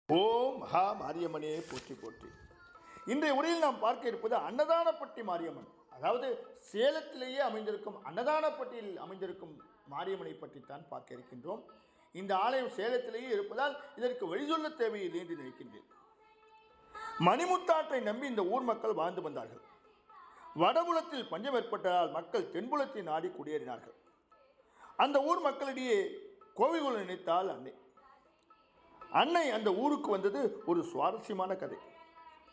ஓம் மகா மாரியம்மனே போற்றி போற்றி. இன்றைய உரையில் நாம் பார்க்க இருப்பது அன்னதானப்பட்டி மாரியம்மன். அதாவது சேலத்திலேயே அமைந்திருக்கும் அன்னதானப்பட்டியில் அமைந்திருக்கும் மாரியம்மனை பற்றித்தான் பார்க்க இருக்கின்றோம். இந்த ஆலயம் சேலத்திலேயே இருப்பதால் இதற்கு வழி சொல்ல தேவையில்லை என்று நினைக்கின்றேன். மணிமுத்தாற்றை நம்பி இந்த ஊர் மக்கள் வாழ்ந்து வந்தார்கள். வடபுலத்தில் பஞ்சம் ஏற்பட்டதால் மக்கள் தென்புலத்தை நாடி குடியேறினார்கள். அந்த ஊர் மக்களிடையே கோவில்களை நினைத்தால் அன்னை அந்த ஊருக்கு வந்தது ஒரு சுவாரஸ்யமான கதை.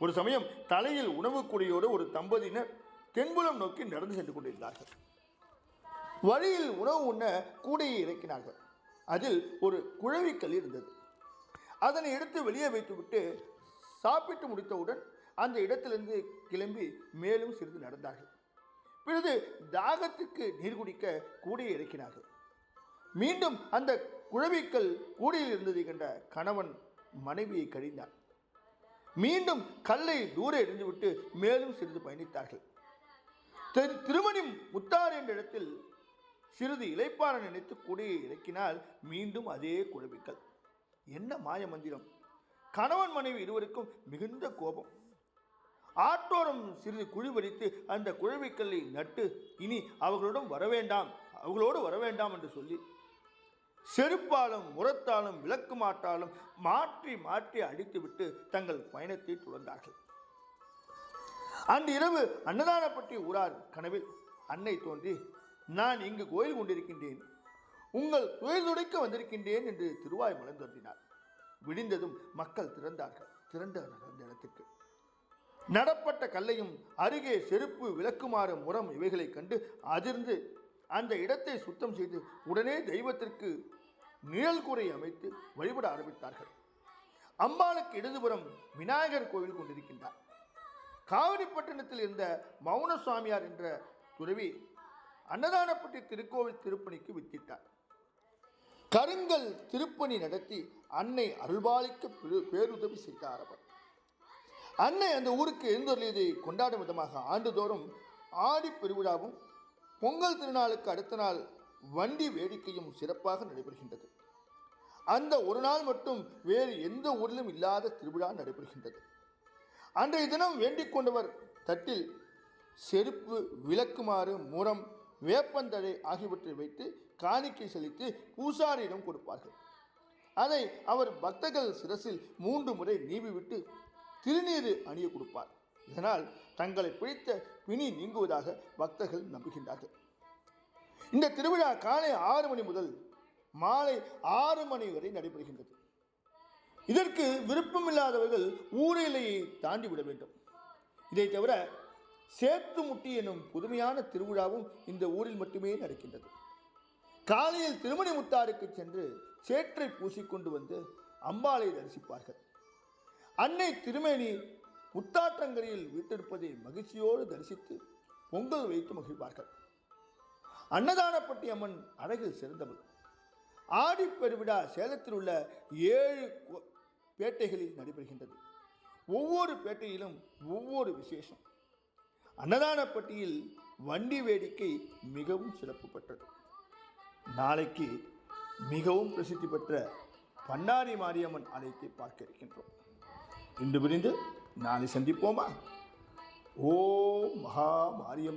ஒரு சமயம் தலையில் உணவு கூடையோடு ஒரு தம்பதியினர் தென்புலம் நோக்கி நடந்து சென்று கொண்டிருந்தார்கள். வழியில் உணவு உண்ண கூடையை இறக்கினார்கள். அதில் ஒரு குழவிக்கல் இருந்தது. அதனை எடுத்து வெளியே வைத்துவிட்டு சாப்பிட்டு முடித்தவுடன் அந்த இடத்திலிருந்து கிளம்பி மேலும் சிறிது நடந்தார்கள். பிறகு தாகத்துக்கு நீர் குடிக்க கூடையை இறக்கினார்கள். மீண்டும் அந்த குழவிக்கல் கூடையில் இருந்ததை கண்ட கணவன் மனைவியை கடிந்தார். மீண்டும் கல்லை தூர எறிந்துவிட்டு மேலும் சிறிது பயணித்தார்கள். திருமணி முத்தார் என்ற இடத்தில் சிறிது இளைப்பாற நினைத்து கூடையை இறக்கினால் மீண்டும் அதே குழவிக்கல். என்ன மாய மந்திரம்! கணவன் மனைவி இருவருக்கும் மிகுந்த கோபம். ஆற்றோரம் சிறிது குழி பறித்து அந்த குழவிக்கல்லை நட்டு இனி அவர்களோடு வரவேண்டாம் என்று சொல்லி செருப்பாலும் முரத்தாலும் விளக்கு மாட்டாலும் மாற்றி மாற்றி அடித்துவிட்டு தங்கள் பயணத்தை தொடர்ந்தார்கள். அன்று இரவு அன்னதானப்பட்டி ஊரார் கனவில் அன்னை தோன்றி, நான் இங்கு கோயில் கொண்டிருக்கின்றேன், உங்கள் துயர் துடைக்க வந்திருக்கின்றேன் என்று திருவாய் மலர்ந்தோன்றினார். விடிந்ததும் மக்கள் திரண்டார்கள் அந்த இடத்துக்கு. நடப்பட்ட கல்லையும் அருகே செருப்பு விளக்குமாறு முறம் இவைகளை கண்டு அதிர்ந்து அந்த இடத்தை சுத்தம் செய்து உடனே தெய்வத்திற்கு நிழல் கூரை அமைத்து வழிபட ஆரம்பித்தார்கள். அம்பாளுக்கு இடதுபுறம் விநாயகர் கோவில் கொண்டிருக்கின்றார். காவிரிப்பட்டினத்தில் இருந்த மௌன சுவாமியார் என்ற துறவி அன்னதானப்பட்டி திருக்கோவில் திருப்பணிக்கு வித்திட்டார். கருங்கல் திருப்பணி நடத்தி அன்னை அருள்பாலிக்க பேருதவி செய்தார். அவர் அன்னை அந்த ஊருக்கு எழுந்தொருளியதை கொண்டாடும் விதமாக ஆண்டுதோறும் ஆடி பெருவிழாவும் பொங்கல் திருநாளுக்கு அடுத்த நாள் வண்டி வேடிக்கையும் சிறப்பாக நடைபெறுகின்றது. அந்த ஒரு நாள் மட்டும் வேறு எந்த ஊரிலும் இல்லாத திருவிழா நடைபெறுகின்றது. அன்றைய தினம் வேண்டிக் கொண்டவர் தட்டில் செருப்பு விளக்குமாறு முறம் வேப்பந்தழை ஆகியவற்றை வைத்து காணிக்கை செலுத்தி பூசாரியிடம் கொடுப்பார்கள். அதை அவர் பக்தர்கள் சிரசில் 3 முறை நீவிவிட்டு திருநீறு அணிய கொடுப்பார். இதனால் தங்களை பிடித்த பிணி நீங்குவதாக பக்தர்கள் நம்புகின்றார்கள். இந்த திருவிழா காலை 6 மணி முதல் மாலை 6 மணி வரை நடைபெறுகின்றது. இதற்கு விருப்பமில்லாதவர்கள் ஊரெல்லையை தாண்டி விட வேண்டும். இதை தவிர சேத்துமுட்டி எனும் புதுமையான திருவிழாவும் இந்த ஊரில் மட்டுமே நடக்கின்றது. காலையில் திருமணி முத்தாருக்கு சென்று சேற்றை பூசிக்கொண்டு வந்து அம்பாளை தரிசிப்பார்கள். அன்னை திருமேனி முத்தாற்றங்கரையில் வீட்டிருப்பதை மகிழ்ச்சியோடு தரிசித்து பொங்கல் வைத்து மகிழ்வார்கள். அன்னதானப்பட்டி அம்மன் அழகில் சிறந்தவள். ஆடி பெருவிழா சேலத்தில் உள்ள 7 பேட்டைகளில் நடைபெறுகின்றது. ஒவ்வொரு பேட்டையிலும் ஒவ்வொரு விசேஷம். அன்னதானப்பட்டியில் வண்டி வேடிக்கை மிகவும் சிறப்பு பெற்றது. நாளைக்கு மிகவும் பிரசித்தி பெற்ற பண்ணாரி மாரியம்மன் ஆலயத்தை பார்க்க இருக்கின்றோம். இன்று பிரிந்து நாளை சந்திப்போமா? ஓம் மகா மாரியம்மன்.